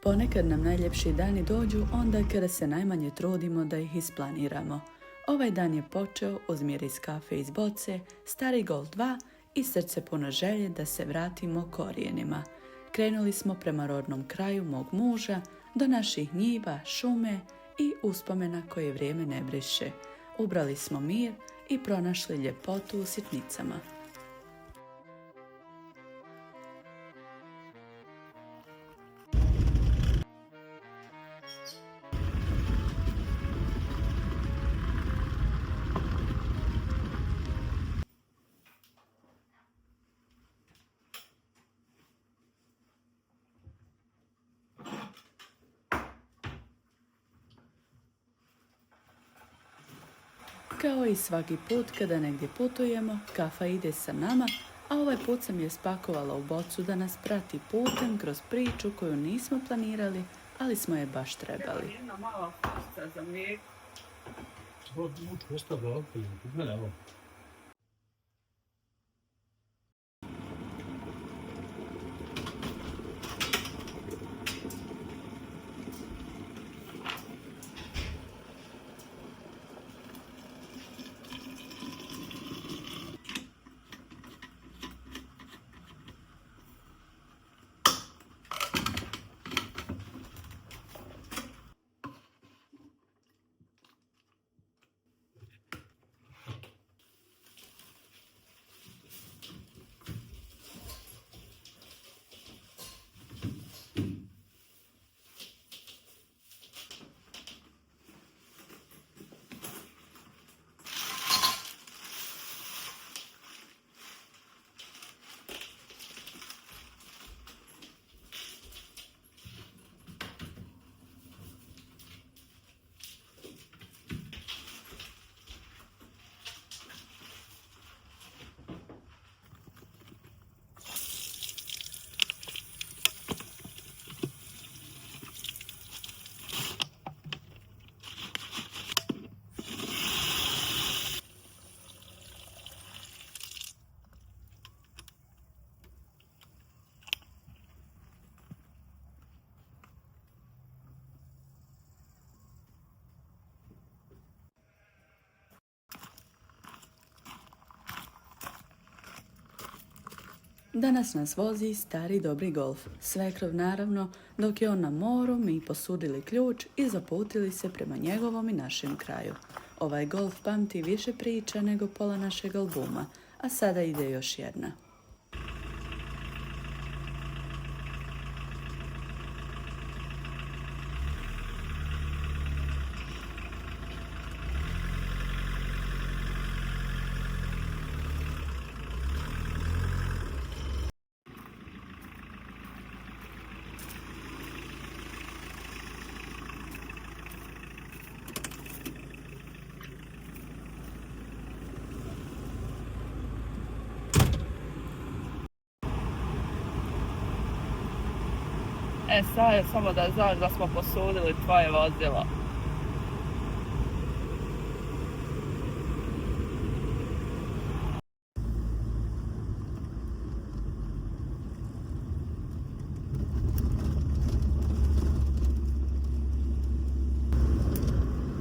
Ponekad nam najljepši dani dođu onda kada se najmanje trudimo da ih isplaniramo. Ovaj dan je počeo uz miris kafe iz boce, stari Golf 2 i srce puno želje da se vratimo korijenima. Krenuli smo prema rodnom kraju mog muža, do naših njiva, šume i uspomena koje vrijeme ne briše. Ubrali smo mir i pronašli ljepotu u sitnicama. Kao i svaki put kada negdje putujemo, kafa ide sa nama, a ovaj put sam je spakovala u bocu da nas prati putem kroz priču koju nismo planirali, ali smo je baš trebali. Jedna mala pasta za mlijeko. Svoj mučku ostavlja alkohol, gledaj ovo. Danas nas vozi stari dobri Golf, svekrov naravno, dok je on na moru, mi posudili ključ i zaputili se prema njegovom i našem kraju. Ovaj Golf pamti više priča nego pola našeg albuma, a sada ide još jedna. Sad je samo da znaš da smo posudili tvoje vozilo.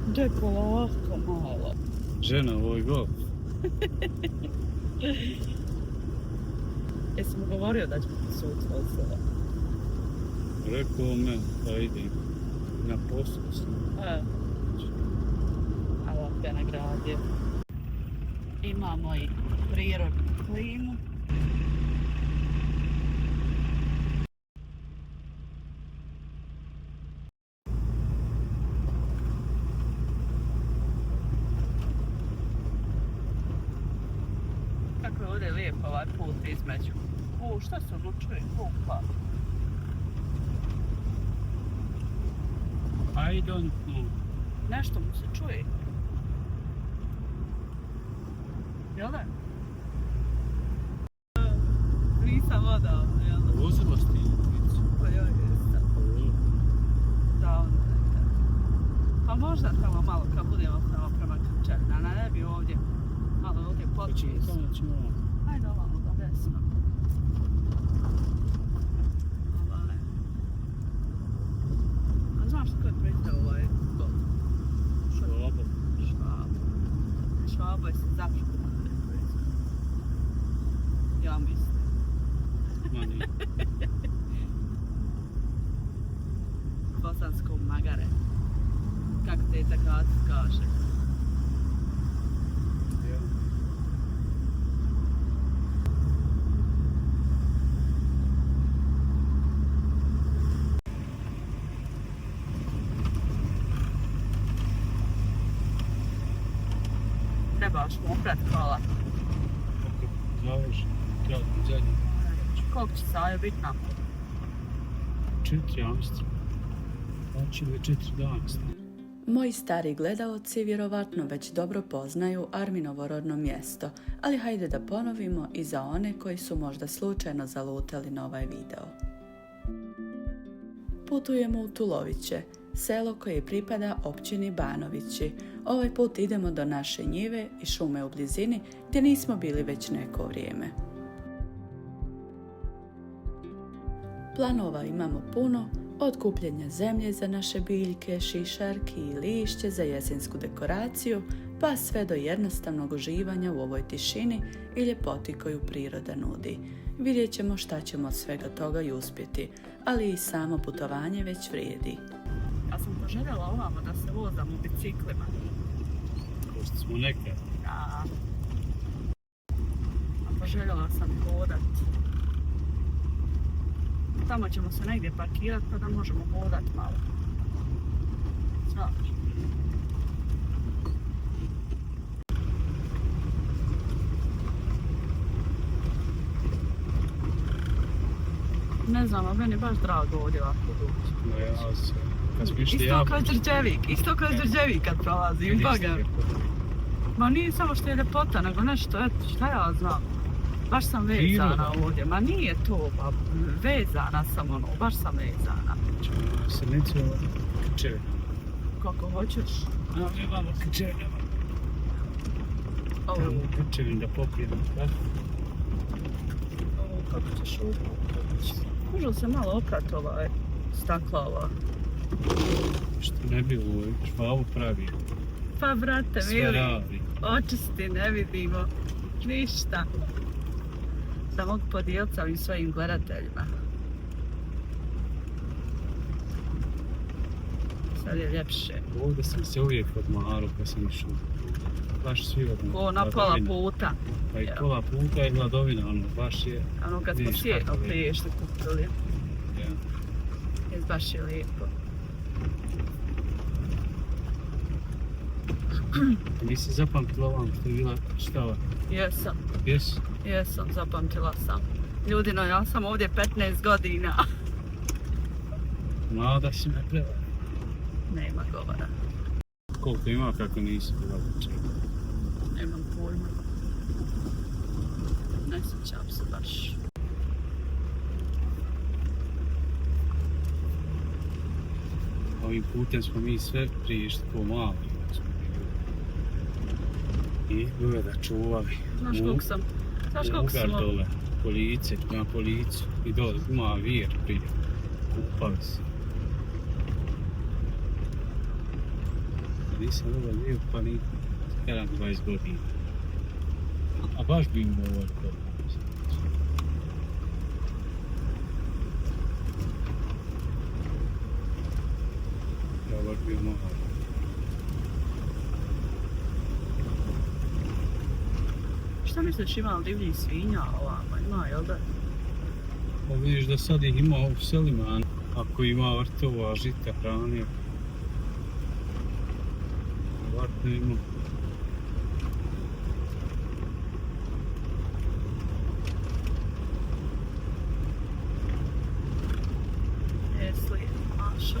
Gdje polako malo. Žena, ovo je Golf. Jesi mu govorio da ćemo posuditi vozilo? Rekao me da idem na posao sam. Allah te nagradio. Imamo i prirodnu klimu. Kako je ovdje lijepo ovaj put između. Šta se odlučuje? Kupa. I don't know. Nešto mu se čuje. Jel da? Nisam odao, jel da? Vozila ste jedinicu. Pa ja jesam. Da, onda je. Pa možda tamo malo kad budemo prema Krčevina, ne bi ovdje. Malo ovdje potpis. Ajde ovamo da desno. Bosanskom magare. Kako teta Kaca kaže. Trebaš mu oprat kola. Ako završi, kratko zadnji. Koliko će sajo biti nam? 4 jamstva. Znači li 4 danasta. Moji stari gledaoci vjerovatno već dobro poznaju Arminovo rodno mjesto, ali hajde da ponovimo i za one koji su možda slučajno zalutali na ovaj video. Putujemo u Tuloviće, selo koje pripada općini Banovići. Ovaj put idemo do naše njive i šume u blizini gdje nismo bili već neko vrijeme. Planova imamo puno, od kupljenja zemlje za naše biljke, šišarki i lišće za jesensku dekoraciju, pa sve do jednostavnog uživanja u ovoj tišini i ljepoti koju priroda nudi. Vidjet ćemo šta ćemo od svega toga i uspjeti, ali i samo putovanje već vrijedi. Ja sam poželjela ovamo da se vozam u biciklima. Ko što smo nekad. Ja. A poželjela sam hodat. Tamo ćemo se negdje parkirati pa da možemo hodat malo. Znaš. Ne znam, a meni je baš drago ovdje ovako doći. No ja se, kad smo išli Isto kao Đurđevik, isto kao Đurđevik kad prolazim, boga. Ma nije samo što je ljepota, nego nešto, eto, šta ja znam. Baš sam vezana ovdje, ma nije to, ba, vezana sam ono, baš sam vezana. Ćemo se neći ovo krčevina. Kako hoćeš? A, imamo krčevina. Ovo, Tamo krčevin da popijemo. ovo, kako ćeš ovo? Može li se malo oprat ovaj stakla ova? Što ne bi ovo švavu pravi. Pa brate, Sve mili, radi. očisti ne vidimo ništa. Da mogu podijeliti sa ovim svojim gledateljima. Sad je ljepše. Ovdje sam se uvijek odmarao kad sam išao. Baš svi odmarao. Ko na pola puta. Pa i pola puta je hladovina, ono, baš je... Ono kad smo Vidiš sjeno kako je. prije što kupili. Ja. Baš je lijepo. Nisi zapamtila ovam što je bila štala? Jesam, Jesu? jesam, zapamtila sam. Ljudino, ja sam ovdje 15 godina. Mlada si me prevara. Nema govora. Koliko ima kako nisi bila čega? Nemam pojma. Ne sjećam se baš. Ovim putem smo mi sve prije što ko mali. I bude da čuvali. Znaš koliko sam... Znaš koliko Ugar sam... dole, police, na policu. I dole, ima vir prije. Kupali se. Nisam dobro bio pa ni 20 godina. A baš bi im ovo kod. Ja baš bio mogao. Šta misliš, ima li divljih svinja ovamo? Ima, jel da? Pa vidiš da sad ih ima u selima, ako ima vrtova, žita, hrane. Vrtno ima. Jesli, mašo.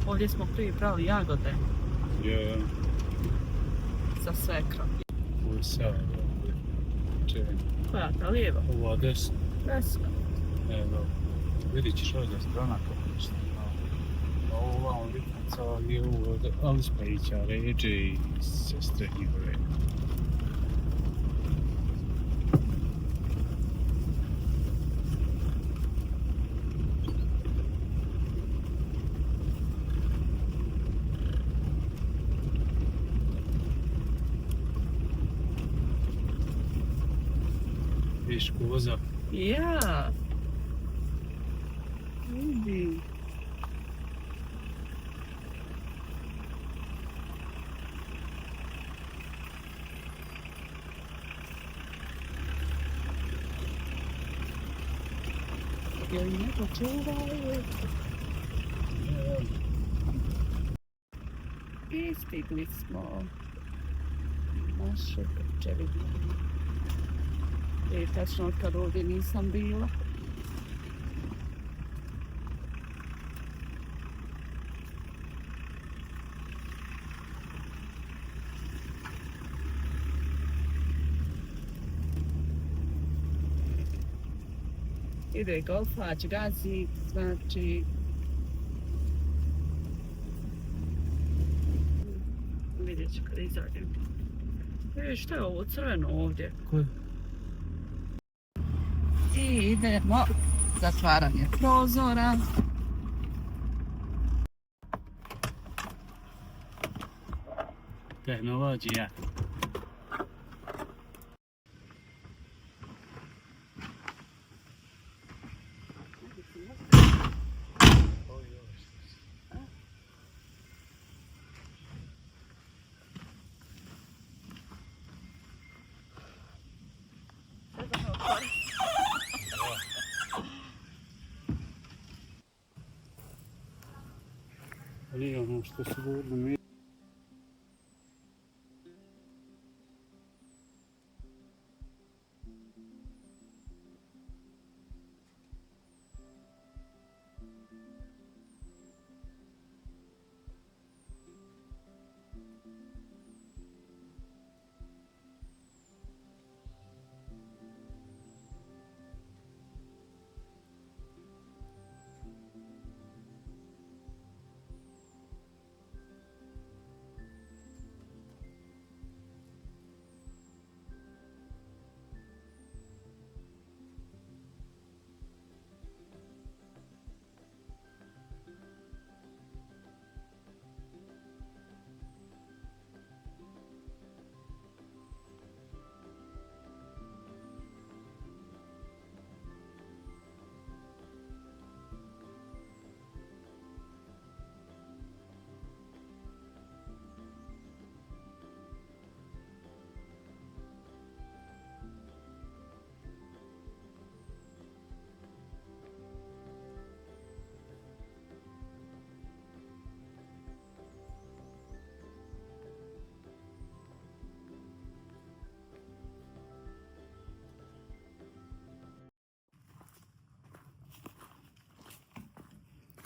Ovdje smo prije brali jagode Ja, za svekrom. ovo je selo. Čekaj, Koja ta lijeva? ova desna. Desna. Evo, vidit ćeš ovdje strana kako što ovo vam vidnica je ovo od Alispajića, Ređe i sestre njihove. Vidiš koza. Ja. Vidi. Jel neko čuva ovo? I stigli smo naše Krčevine. I tačno od kad ovdje nisam bila. Ide golfač, gazi, znači vidjet ću kad izađem. Šta je ovo crveno ovdje? Koje? I idemo zatvaranje prozora. Tehnologija. Ali ono što su govorili mi.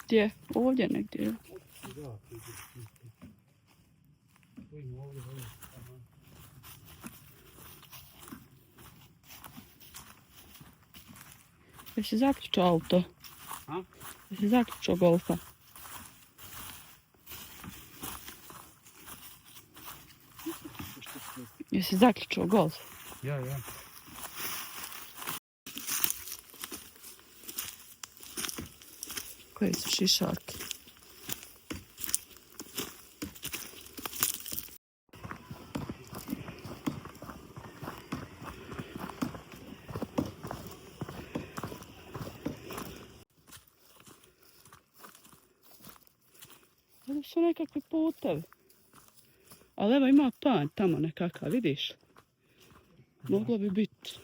Gdje? Ovdje negdje. Da, Jesi zaključao auto? A? Jesi zaključao golfa? Jesi zaključao golf? Ja. Koje su šišarke? Ovo su nekakvi putevi. Ali evo ima panj tamo nekakav, vidiš? Moglo bi biti.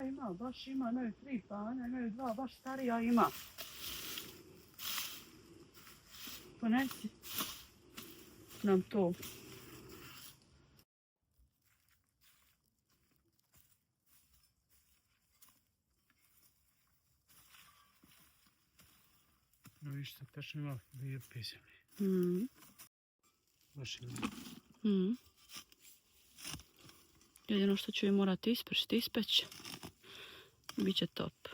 Ima, baš ima, imaju 3 panja, imaju 2, baš starija ima. Ponesi nam to. No vidiš što tačno ima lijepe zemlje. Baš ima. Jedino što ću je morati ispeći. Biće top.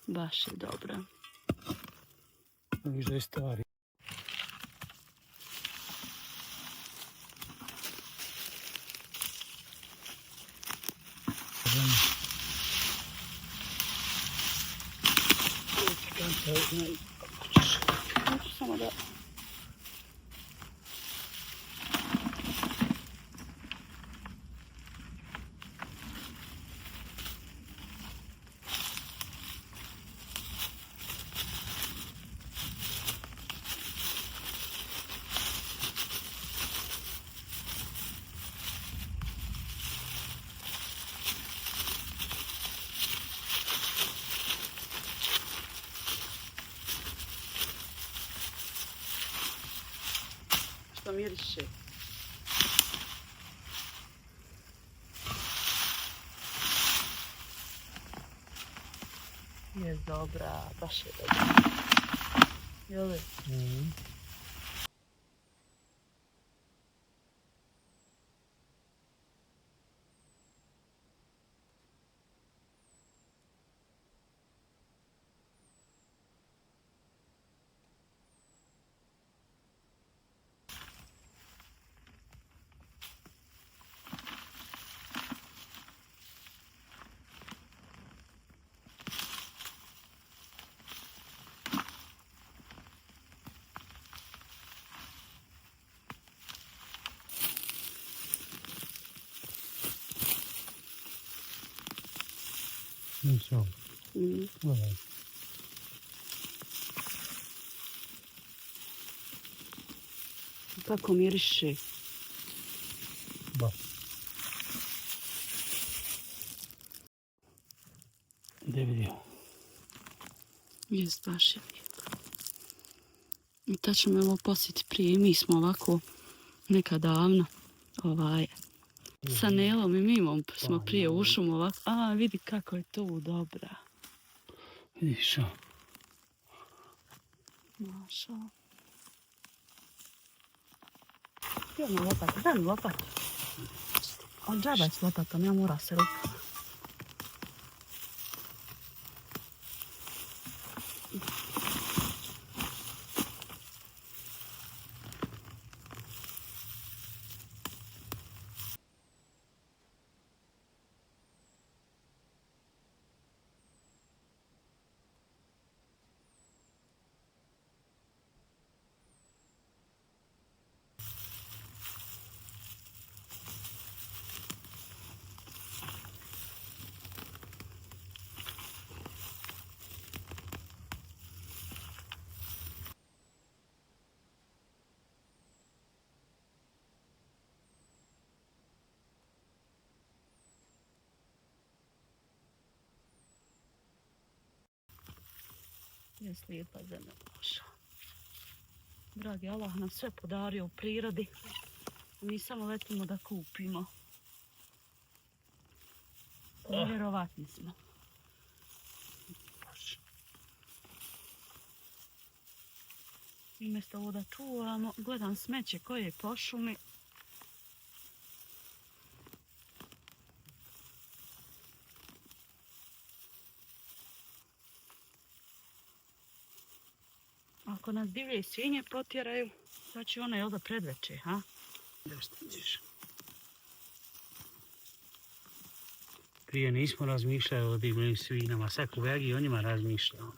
Baš je dobro. Vidiš da je stari. Hoću samo da... Što miriše? Je dobra, baš je dobra. Jel li? Все. Давай. Kako miriše? Да. Gdje vidio? Jes, baš je lijepo. I tad ćemo ovo posjeti prije. Mi smo ovako neka davno sa Nelom i Mimom smo prije u šumu ovako. A, vidi kako je tu dobra. Vidiš što? Maša. Gdje mi lopat? Daj mi lopat. Ali džabaj s lopatom, ja mora se ruka. Je lijepa zemlja naša. Dragi Allah nam sve podario u prirodi. Mi samo letimo da kupimo. Nevjerovatni smo. I mjesto ovo da čuvamo, gledam smeće koje je po šumi. Ako nas divlje svinje potjeraju, sad će one da predveče, ha? Da što ćeš? Prije nismo razmišljali o divljim svinama, sad u Vegi o njima razmišljamo.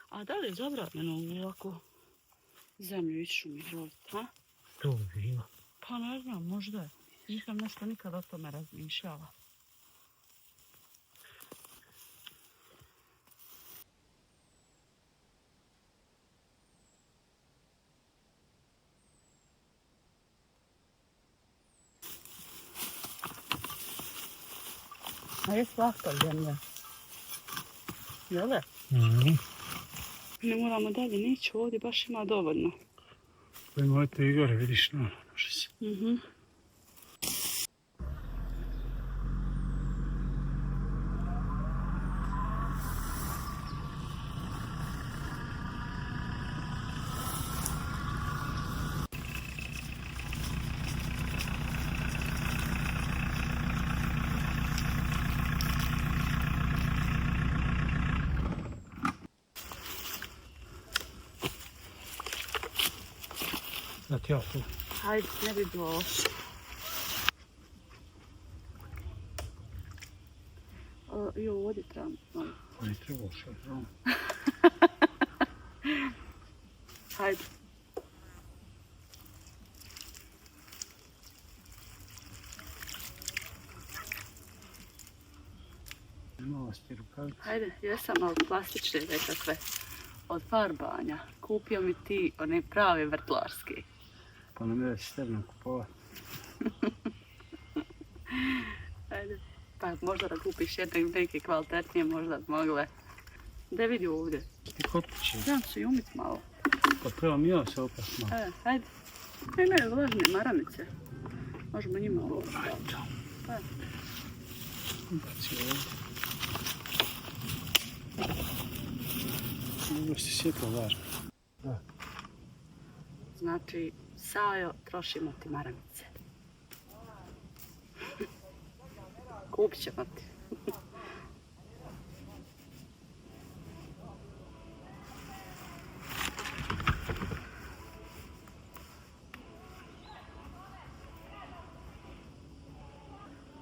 A da li je zabranjeno u ovakvu zemlju i šumi izloviti, ha? To bi bilo. Pa ne znam, možda je. Nisam nešto nikad o tome razmišljala. A je slatko zemlja. Jel da? Ne moramo dalje nići, ovdje baš ima dovoljno. Imate i gore, vidiš, no, može se. Da ti ja tu. Hajde, ne bi bilo loše. I ovdje trebam. Ne treba še. Hajde. Imala si ti rukavice? Hajde, jesam, ali plastične nekakve. Od farbanja. Kupio mi ti one prave vrtlarske. Pa nam je s tebom kupovat. Hajde. Pa možda da kupiš neke kvalitetnije, možda mogle. Da vidi ovdje. Ti kod kuće? Trebam se i umit malo. Pa trebam ja se opet malo. Hajde. Imaju vlažne maramice. Možemo njima ovo staviti. Pa. Baci ovdje. Ovo si sjetlo važno. Da. Znači, Sajo, trošimo ti maramice. Kupit ćemo ti.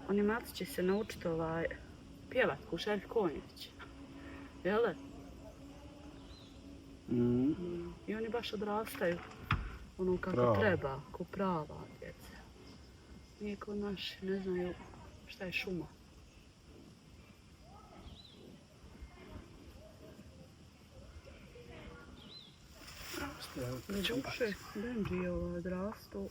Oni maci će se naučiti pjevat ko Šeljko Konjević. Jel da? I oni baš odrastaju ono kako treba, ko prava djeca. Nije ko naši, ne znaju šta je šuma. Ne duše, Benji je odrastao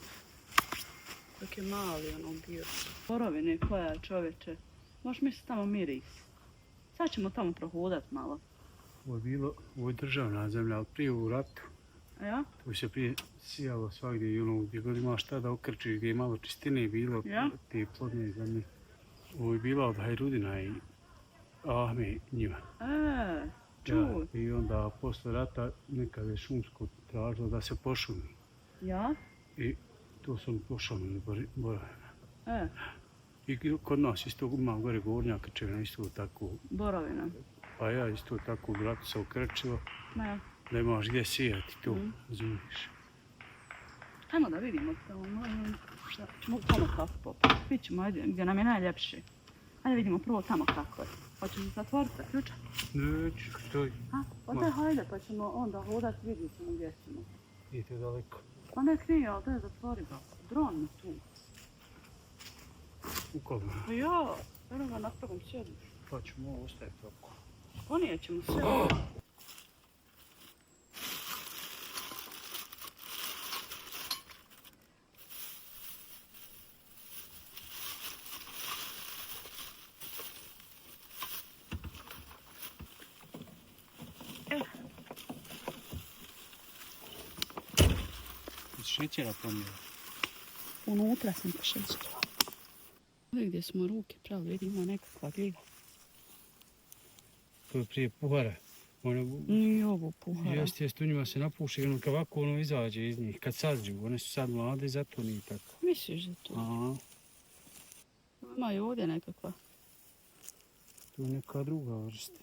dok je mali ono bio. Borovine koja čovječe, možeš misliti tamo miris. Sad ćemo tamo prohodat malo. Ovo je državna zemlja, ali prije u ratu. A ja? Tu se prije sijalo svagdje i ono gdje god imaš šta da okrčiš, gdje je malo čistine bilo, te plodne zemlje. Ovo je bila od Hajrudina i Ahme njima. Čuj. I onda posle rata nekad je šumsko tražilo da se pošumi. Ja? I to sam pošumili borovina. I kod nas isto ima gore Gornja Krčevina isto tako. Borovina. Pa ja isto tako u gratu se okrčilo. Ne. Da imaš gdje sijati to, razumiješ. Ajmo da vidimo tamo, mogu tamo kako popiti. Vidit ćemo gdje nam je najljepše. Ajde vidimo prvo tamo kako je. Hoćeš zatvoriti sa ključa? Neću, stoj. Pa hajde pa ćemo onda hodat, vidjet ćemo gdje ćemo. Idete daleko. Pa nek nije, ali daj zatvori ga. Dron je tu. U koga? Pa ja, evo ga na prvom sjednu. Pa ćemo ovo ostaviti oko. Ponijet ćemo sve. Šećera pomijela. Unutra sam po šećera. Ovdje gdje smo ruke pravili, vidi ima nekakva gljiva. To je prije puhara. Nije ovo puhara. Jest, u njima se napuši i ono ovako ono izađe iz njih. Kad sađu, one su sad mlade, zato nije tako. Misliš da to? Aha. Ima i ovdje nekakva. To je neka druga vrsta.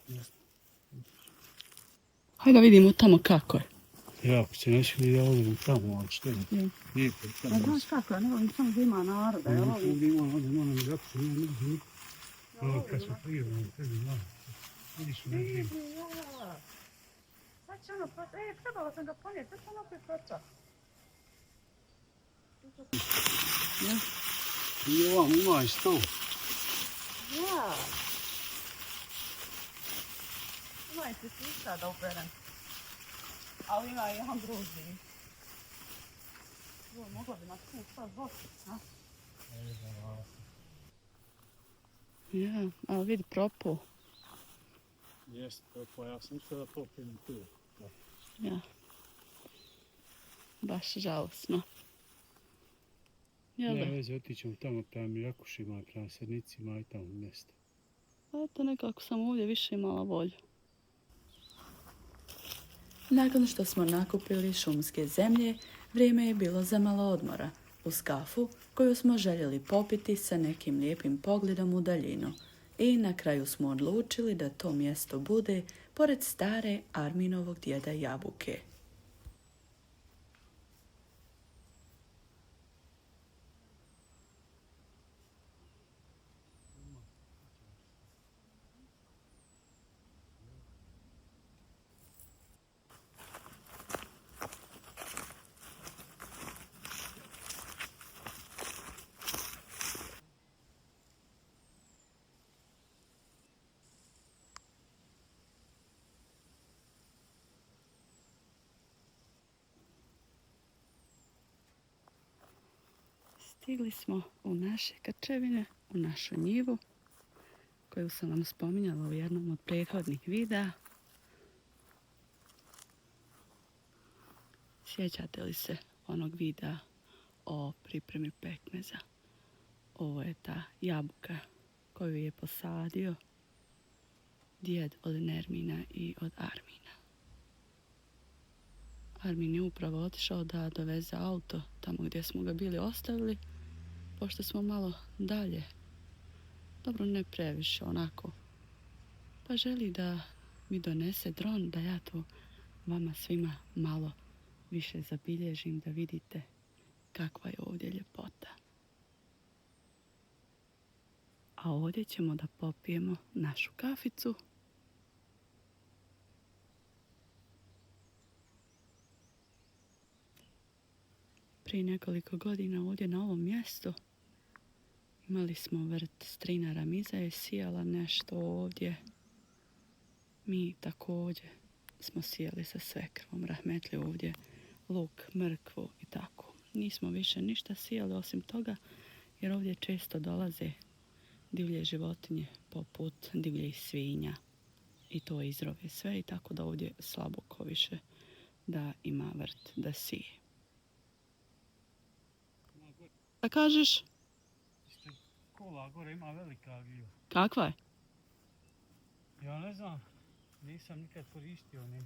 Hajde da vidimo tamo kako je. Jako se ne svidi da odem tamo, ali što je? Lijepo je tamo. Znaš kako, ja ne volim samo da ima naroda, jel Ovdje ima, nam je jako, nema nigdje. Ovo kad smo prijevali, tebi malo. Vidiš u neđim. Sad će ono, trebala sam ga ponijeti, sad će ono opet proča. I ovam ima i sto. Ja. Ima i sisa da uberem. Ali ima i jedan drugi. Ovo mogla bi nas tu sad zbositi, ha? Ja, ali vidi propao. Jeste, pa ja sam isto da popijem tu. Ja. Baš žalosno. Jel da? Ne veze, otićemo tamo prema Jakušima, prema Srnicima i tamo mjesto. Eto, nekako sam ovdje više imala volju. Nakon što smo nakupili šumske zemlje, vrijeme je bilo za malo odmora, uz kafu koju smo željeli popiti sa nekim lijepim pogledom u daljinu. I na kraju smo odlučili da to mjesto bude pored stare Arminovog djeda Jabuke. Stigli smo u naše Krčevine, u našu njivu, koju sam vam spominjala u jednom od prethodnih videa. Sjećate li se onog videa o pripremi pekmeza? Ovo je ta jabuka koju je posadio djed od Nermina i od Armina. Armin je upravo otišao da doveze auto tamo gdje smo ga bili ostavili, pošto smo malo dalje. Dobro, ne previše onako. Pa želi da mi donese dron, da ja to vama svima malo više zabilježim, da vidite kakva je ovdje ljepota. A ovdje ćemo da popijemo našu kaficu. Prije nekoliko godina ovdje na ovom mjestu imali smo vrt. Strina Ramiza je sijala nešto ovdje. Mi također smo sijali sa svekrvom rahmetli ovdje luk, mrkvu i tako. Nismo više ništa sijali osim toga, jer ovdje često dolaze divlje životinje poput divljih svinja i to izrove sve, i tako da ovdje slabo ko više da ima vrt da sije. Šta kažeš? Kola gore ima velika gljiva. Kakva je? Ja ne znam, nisam nikad koristio ni.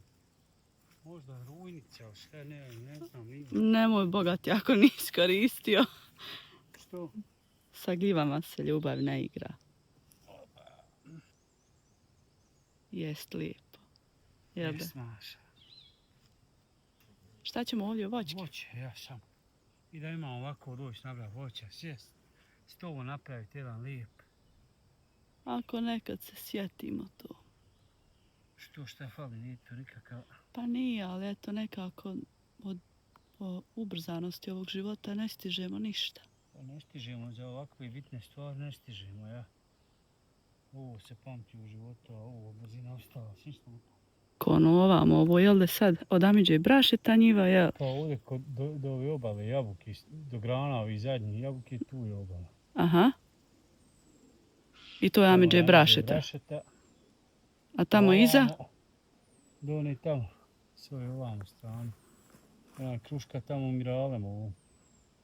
Možda rujnica, šta ne znam. Nemoj bogati ako nisi koristio. Što? Sa gljivama se ljubav ne igra. Jest lijepo. Jel da? Jes naša. Šta ćemo ovdje, voćke? Voće, ja sam. I da imam ovako doći nabrat voća, sjest. Stovo napraviti jedan lijep. Ako nekad se sjetimo to. Šta fali, nije to nikakav... Pa nije, ali eto nekako od ubrzanosti ovog života ne stižemo ništa. Pa ne stižemo za ovakve bitne stvari, ne stižemo, ja. Ovo se pamti u životu, a ovo brzina ostala, svi smo to. Kono ovamo, ovo jel da sad od Amidže Braše ta njiva, jel? Pa ovdje do ove obale jabuke, do grana ovih zadnjih jabuke, tu je obala. Aha. I to je Amidže Brašeta. A tamo iza? Do one tamo, svoje ovamo strane. Ona kruška tamo miralem ovom.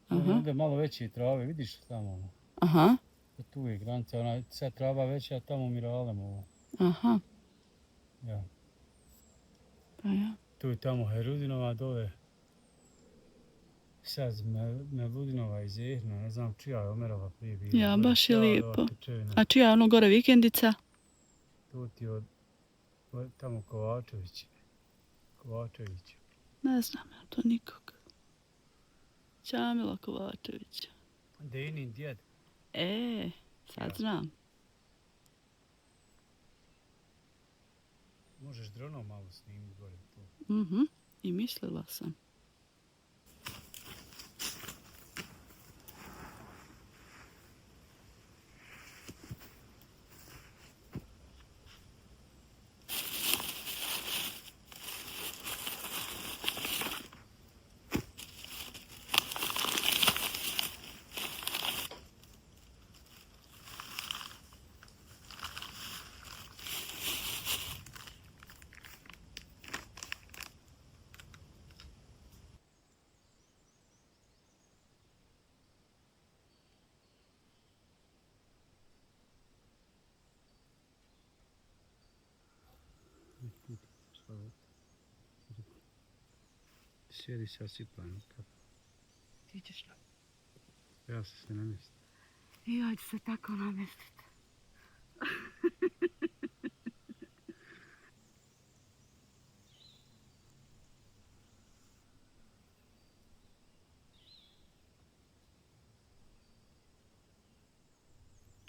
Ovdje malo veće trave, vidiš tamo ono. Aha. Tu je granica, ona sad trava veća, a tamo miralem ovo. Aha. Ja. Pa ja. Tu je tamo Herudinova dole. Sad Meludinova i Zehna, ne znam čija je Omerova prije bila. Ja, baš je lijepo. A čija je ono gore vikendica? To ti od tamo Kovačević. Ne znam ja to nikog. Čamila Kovačevića. Denin djed. Sad znam. Možeš dronom malo snimiti gore to. I mislila sam. Sjedi sa sipanu. Ti ćeš na... Ja se namjestim. I ja ću se tako namjestiti.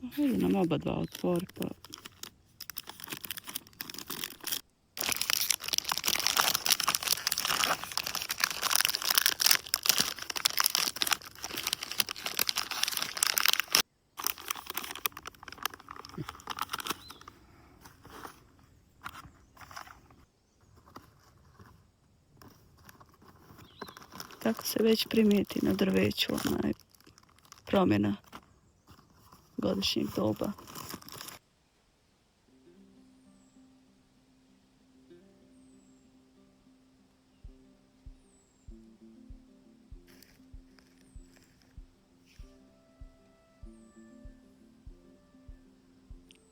Pa hajde nam oba dva otvori pa... Tako se već primijeti na drveću onaj promjena godišnjeg doba.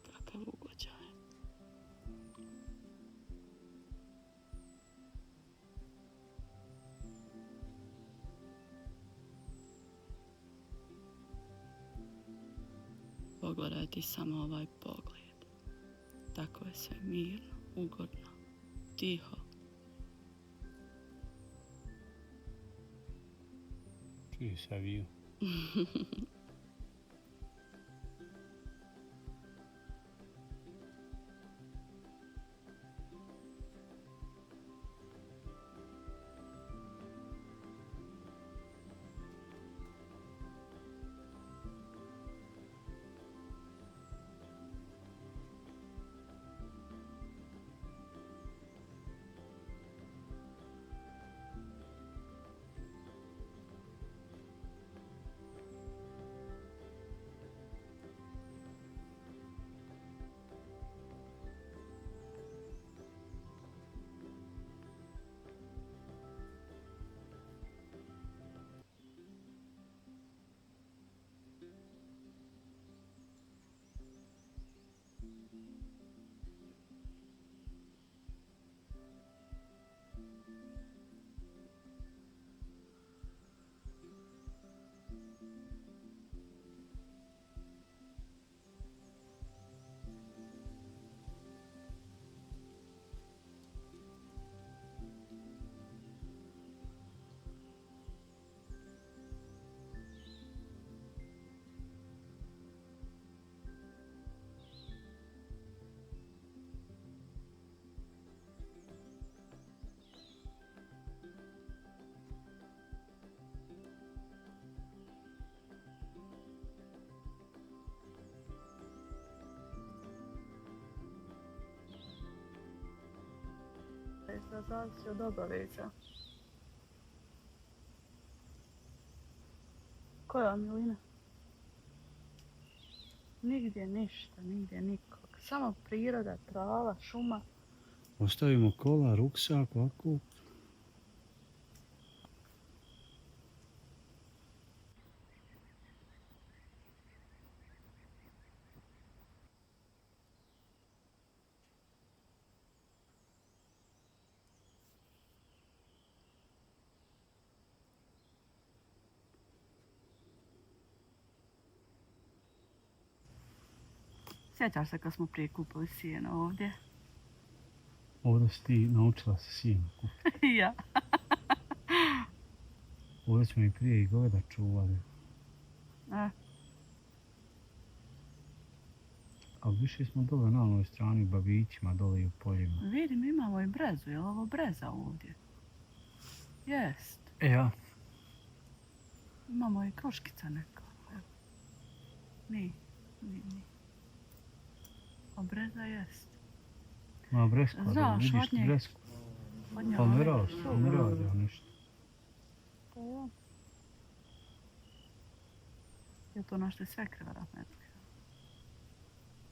Kakav ugođaj. Pogledajte samo ovaj pogled. Tako je sve mirno, ugodno, tiho. Čuje se avion. Sad zavisi od obaveza. Koja milina? Nigdje ništa, nigdje nikog. Samo priroda, trava, šuma. Ostavimo kola, ruksak, ovako. Sjećaš se kad smo prije kupili sijeno ovdje? Ovdje si ti naučila se sjeno kupiti. Ja. Ovdje smo i prije i goveda čuvali. Ali više smo dole na onoj strani babićima, dole i u poljima. Vidim, imamo i brezu. Je li ovo breza ovdje? Jest. Ja. Imamo i kruškica neka. Evo. Ni. A breza jest. Ma bresko, da Znaš, vidiš od njeg- bresku. Od nje Pa ovaj ne radi, suh. ne radi on ništa. Pa ja. Je to našte svekre, vjerojatno.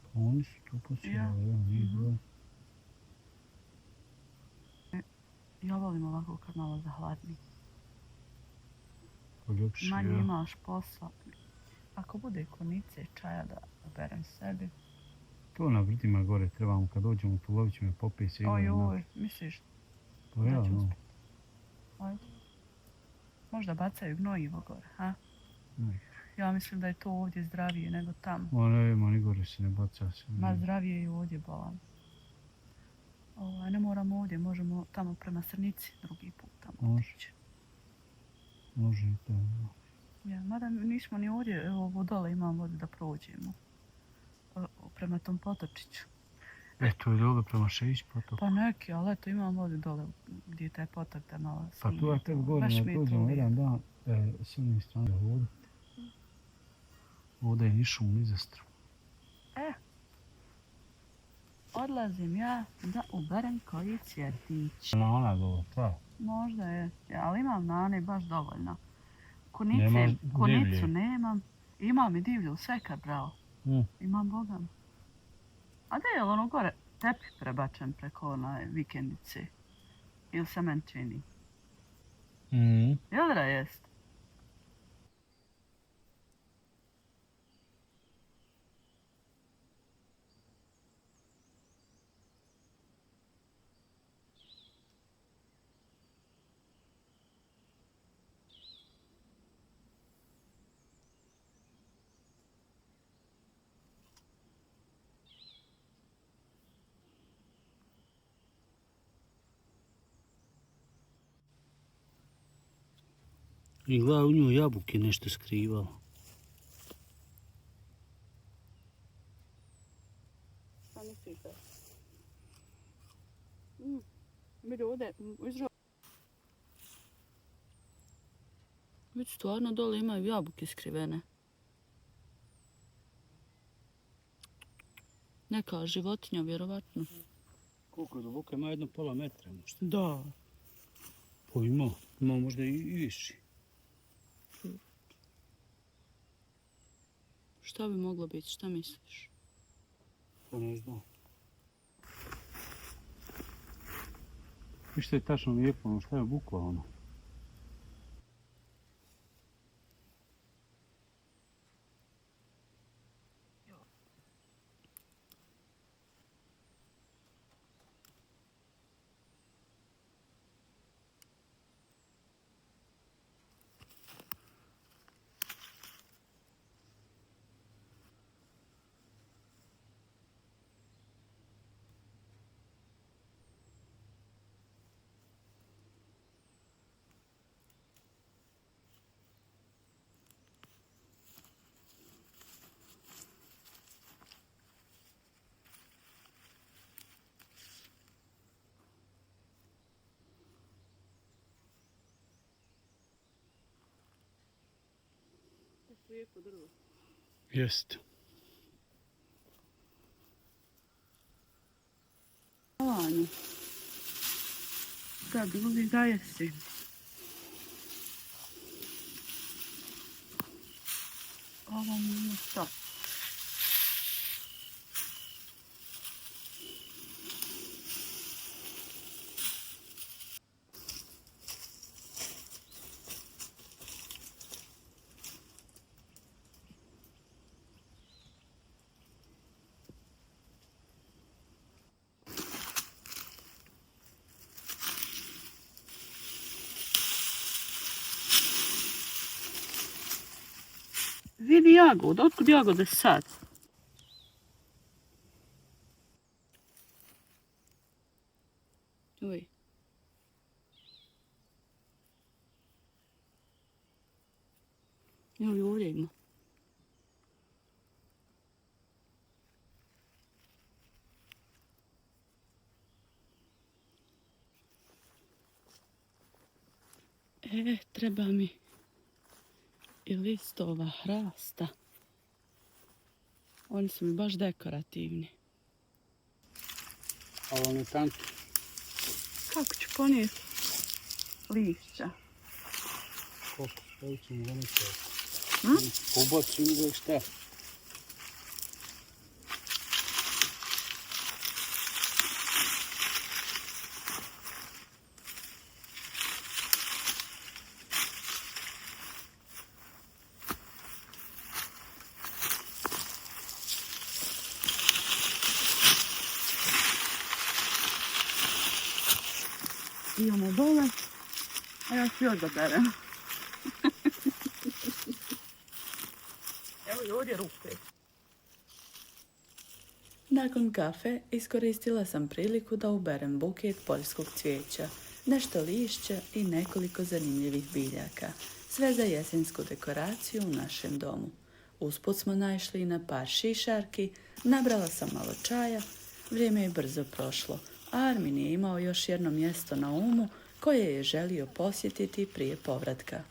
Pa oni su tu posijali, ja, nije dole. Ja volim ovako kad malo zahladni. Poljepši, Manje ja. imaš posla. Ako bude konice čaja da oberem sebi. To na vrdima gore trebamo, kad dođemo u Tulović me popije se idemo na... Oj, misliš? Pa ja, da ću no. uspjeti. Ajde. Možda bacaju gnojivo gore, ha? Ne. Ja mislim da je to ovdje zdravije nego tamo. Ma ne, ma ni gore se ne baca se. Ma zdravije je ovdje, bolam. Ne moramo ovdje, možemo tamo prema Srnici drugi put tamo Može. otići. Može i to. Ja, mada nismo ni ovdje, evo ovo dole imam vodu da prođemo. Prema tom potočiću. To je dole prema Šejić potok. Pa neki, ali eto imam vodu dole gdje je taj potok da malo Pa snije. tu ja tebi govorim, Baš da mi je to dođemo lijepo. jedan dan s jedne strane ovdje. Ovdje je nišu u Nizastru. Odlazim ja da uberem koji cvjetić. Na ona dole, ta. Možda je, ali imam nane baš dovoljno. Nemaš Konicu divlje? nemam. Imam i divlju, sve kad brao. Imam bogam. A da je li ono gore tepih prebačen preko onaj vikendice? Ili se meni čini? Jel da jest? I gleda u nju jabuke nešto skrivalo. Šta mislite? Vidi ovdje, vidi stvarno dole imaju jabuke skrivene. Neka životinja, vjerovatno. Koliko je duboko? Ima jedno pola metra možda. Da. Pa ima možda i više. Šta bi moglo biti, šta misliš? Pa ne znam. Što je tačno lijepo, ono šta je bukva ono. Lijepo drvo. Jest. Lanje. Da, bilo bi da jesi. Ovo nije to. Vidi jagod, otkud jagode sad? Uj. Evo i ovdje ima. Treba mi i listova hrasta. Oni su mi baš dekorativni. Ali on je tanki. Kako ću ponijeti lišća? Koliko? Što ćemo doneti? Pobaci ili šta? Imamo dole, a ja ću još da berem. Evo i ovdje rupe. Nakon kafe iskoristila sam priliku da uberem buket poljskog cvijeća, nešto lišća i nekoliko zanimljivih biljaka, sve za jesensku dekoraciju u našem domu. Usput smo naišli na par šišarki, nabrala sam malo čaja, vrijeme je brzo prošlo, a Armin je imao još jedno mjesto na umu koje je želio posjetiti prije povratka.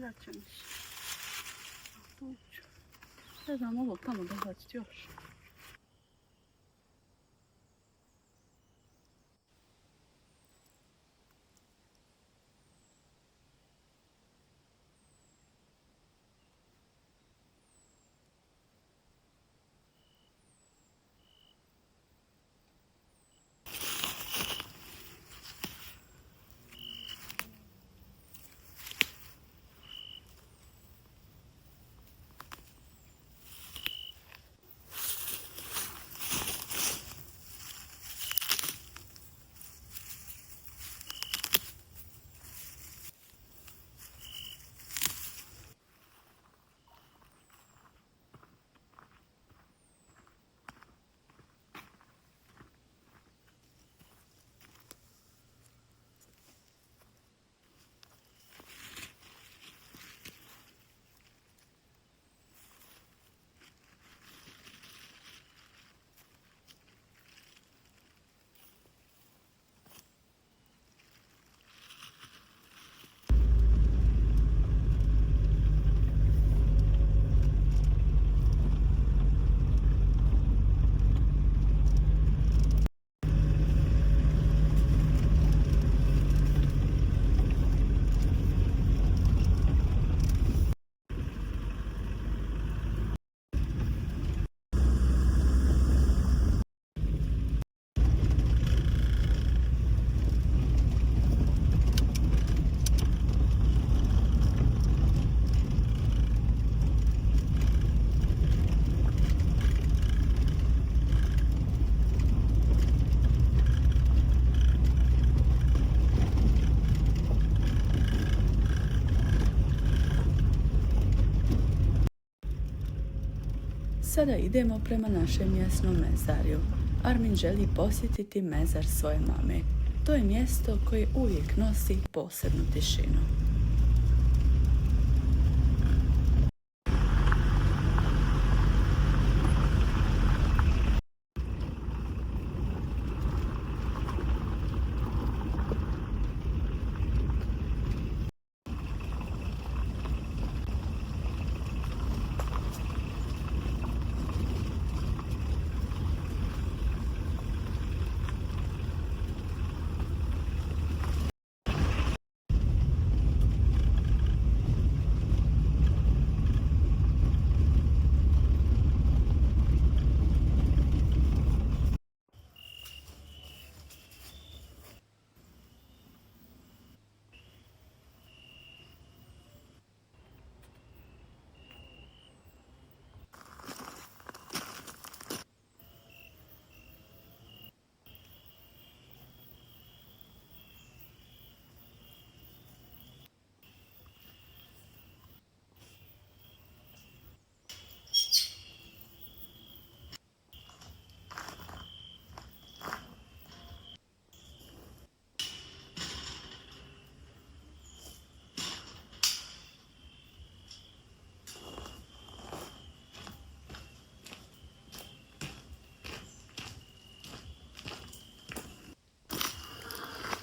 Veljače više. Tu ću. Ne znam, ovo tamo dohvatiti još. Sada idemo prema našem mjesnom mezarju. Armin želi posjetiti mezar svoje mame. To je mjesto koje uvijek nosi posebnu tišinu.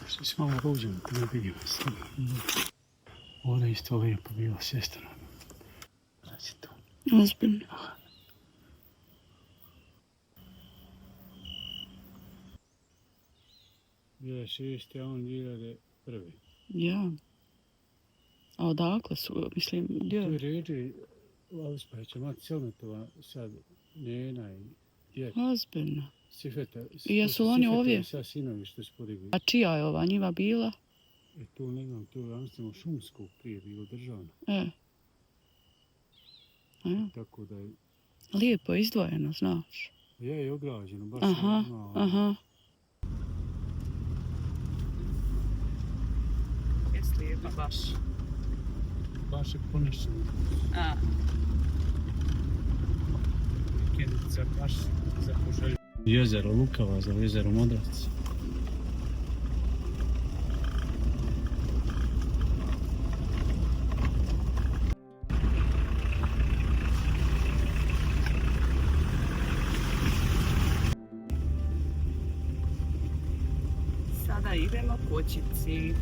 Što se malo ruđemo, da ne vidimo samo. Ovdje isto lijepo bilo sjestano. Znači to. Ozbiljno. Bila je 6. a on 2001. Ja. A odakle su, mislim, gdje? Tu je ređe Alspajića, mati Selmetova, sad njena i djed. Ozbiljno. Sifeta. I jesu oni ovdje? Sad sinovi što su podigli. A čija je ova njiva bila? Tu ne znam, tu je jednostavno šumskog prije bilo državno. Tako da je... Lijepo izdvojeno, znaš. Je ograđeno, baš aha, je malo. Aha. Jes lijepa baš. Baš je ponešeno. A. Vikendica baš za poželju. Jezero Lukava za jezero Modrac. Sada idemo kućici.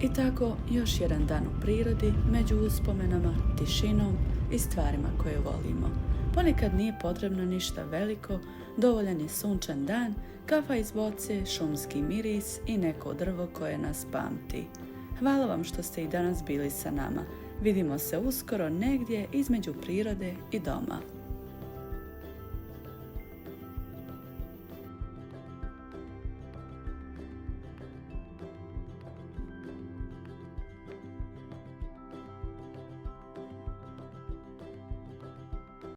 I tako još jedan dan u prirodi, među uspomenama, tišinom i stvarima koje volimo. Ponekad nije potrebno ništa veliko, dovoljan je sunčan dan, kafa iz boce, šumski miris i neko drvo koje nas pamti. Hvala vam što ste i danas bili sa nama. Vidimo se uskoro negdje između prirode i doma.